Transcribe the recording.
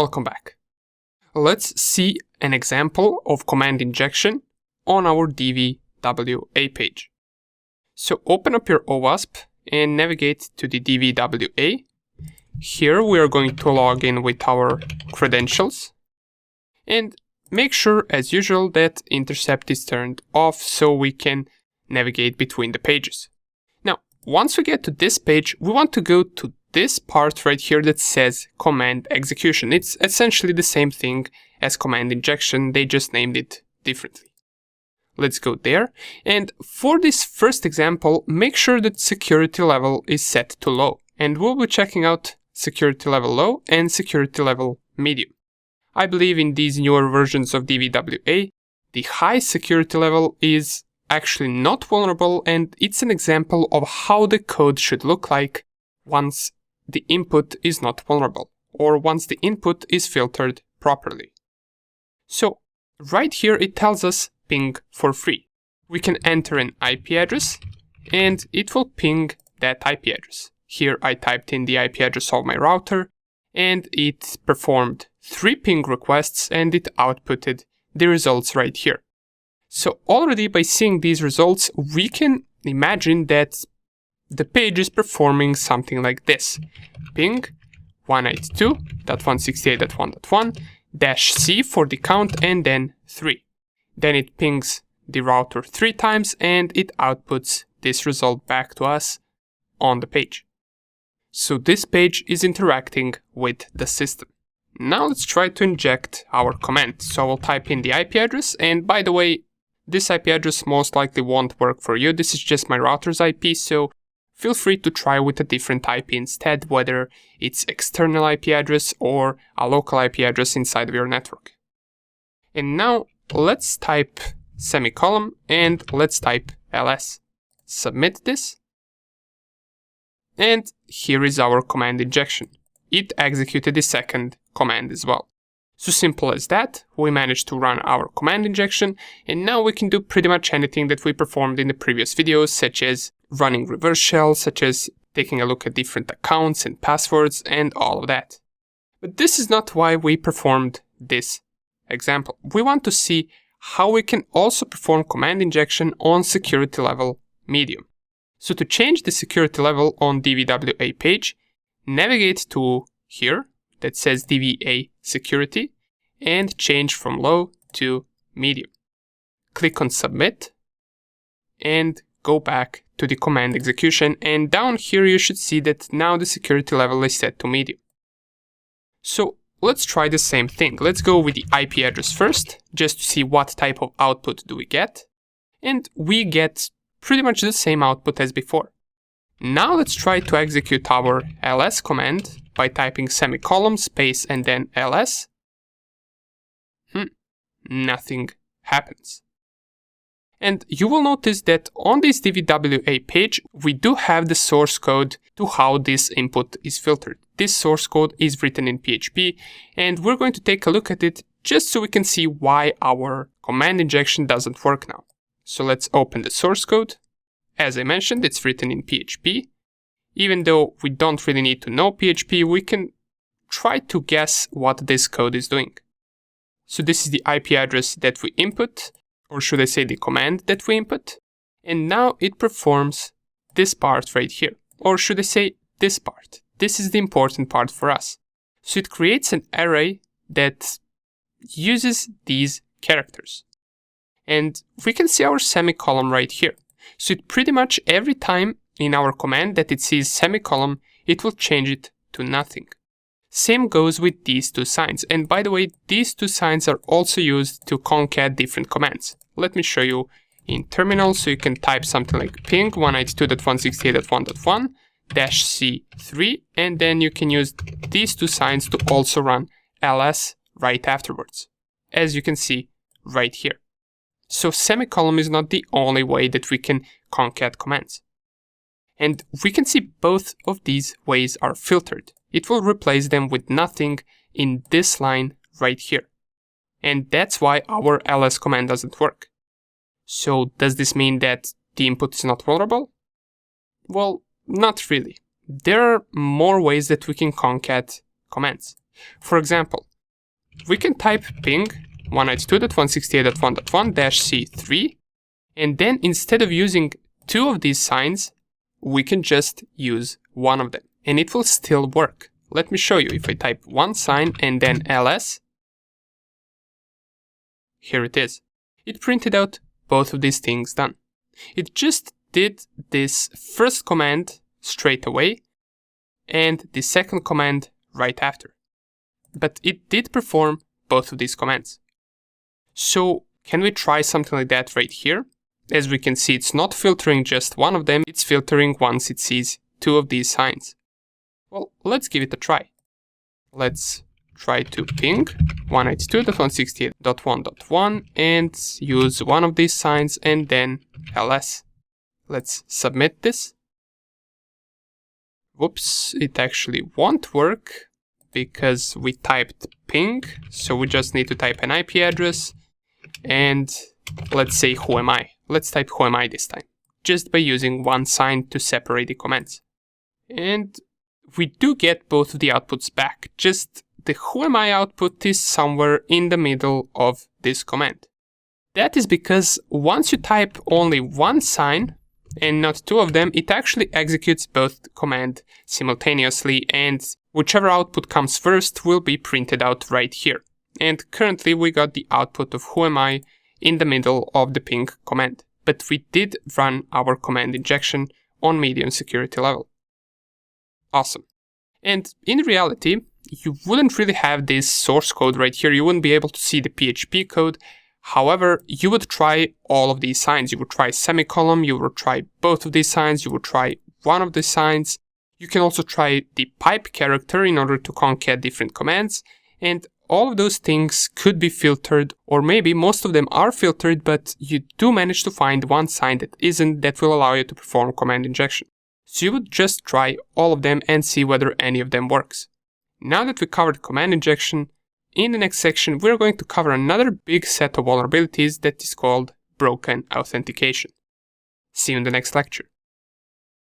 Welcome back. Let's see an example of command injection on our DVWA page. So open up your OWASP and navigate to the DVWA. Here we are going to log in with our credentials and make sure, as usual, that intercept is turned off so we can navigate between the pages. Now, once we get to this page, we want to go to this part right here that says command execution. It's essentially the same thing as command injection, they just named it differently. Let's go there, and for this first example, make sure that security level is set to low, and we'll be checking out security level low and security level medium. I believe in these newer versions of DVWA, the high security level is actually not vulnerable, and it's an example of how the code should look like once the input is not vulnerable, or once the input is filtered properly. So right here it tells us ping for free. We can enter an IP address and it will ping that IP address. Here I typed in the IP address of my router and it performed 3 ping requests and it outputted the results right here. So already by seeing these results, we can imagine that the page is performing something like this. Ping 192.168.1.1 -C for the count and then 3. Then it pings the router 3 times and it outputs this result back to us on the page. So this page is interacting with the system. Now let's try to inject our command. So I'll type in the IP address, and by the way, this IP address most likely won't work for you. This is just my router's IP, so feel free to try with a different IP instead, whether it's external IP address or a local IP address inside of your network. And now let's type semicolon and let's type ls. Submit this. And here is our command injection. It executed the second command as well. So simple as that, we managed to run our command injection, and now we can do pretty much anything that we performed in the previous videos, such as running reverse shell, such as taking a look at different accounts and passwords and all of that. But this is not why we performed this example. We want to see how we can also perform command injection on security level medium. So to change the security level on DVWA page, navigate to here that says DVA security and change from low to medium. Click on submit and go back to the command execution, and down here you should see that now the security level is set to medium. So let's try the same thing. Let's go with the IP address first, just to see what type of output do we get. And we get pretty much the same output as before. Now let's try to execute our ls command by typing semicolon space and then ls. Nothing happens. And you will notice that on this DVWA page, we do have the source code to how this input is filtered. This source code is written in PHP, and we're going to take a look at it just so we can see why our command injection doesn't work now. So let's open the source code. As I mentioned, it's written in PHP. Even though we don't really need to know PHP, we can try to guess what this code is doing. So this is the IP address that we input, or should I say the command that we input, and now it performs this part right here, or should I say this part. This is the important part for us. So it creates an array that uses these characters. And we can see our semicolon right here. So it pretty much every time in our command that it sees semicolon, it will change it to nothing. Same goes with these 2 signs. And by the way, these 2 signs are also used to concat different commands. Let me show you in terminal. So you can type something like ping 192.168.1.1 -C3, and then you can use these 2 signs to also run ls right afterwards, as you can see right here. So semicolon is not the only way that we can concat commands. And we can see both of these ways are filtered. It will replace them with nothing in this line right here. And that's why our ls command doesn't work. So does this mean that the input is not vulnerable? Well, not really. There are more ways that we can concat commands. For example, we can type ping 192.168.1.1-c3, and then instead of using two of these signs, we can just use one of them, and it will still work. Let me show you. If I type one sign and then ls, here it is. It printed out both of these things done. It just did this first command straight away and the second command right after. But it did perform both of these commands. So can we try something like that right here? As we can see, it's not filtering just one of them, it's filtering once it sees two of these signs. Well, let's give it a try. Let's try to ping 192.168.1.1 and use one of these signs and then ls. Let's submit this. Whoops, it actually won't work because we typed ping, so we just need to type an IP address and let's say who am I. Let's type who am I this time, just by using one sign to separate the commands. And we do get both of the outputs back, just the who am I output is somewhere in the middle of this command. That is because once you type only one sign and not two of them, it actually executes both command simultaneously, and whichever output comes first will be printed out right here. And currently we got the output of who am I in the middle of the ping command. But we did run our command injection on medium security level. Awesome. And in reality, you wouldn't really have this source code right here. You wouldn't be able to see the PHP code. However, you would try all of these signs. You would try semicolon, you would try both of these signs, you would try one of the signs. You can also try the pipe character in order to concat different commands. And all of those things could be filtered, or maybe most of them are filtered, but you do manage to find one sign that isn't, that will allow you to perform command injection. So you would just try all of them and see whether any of them works. Now that we covered command injection, in the next section we're going to cover another big set of vulnerabilities that is called broken authentication. See you in the next lecture.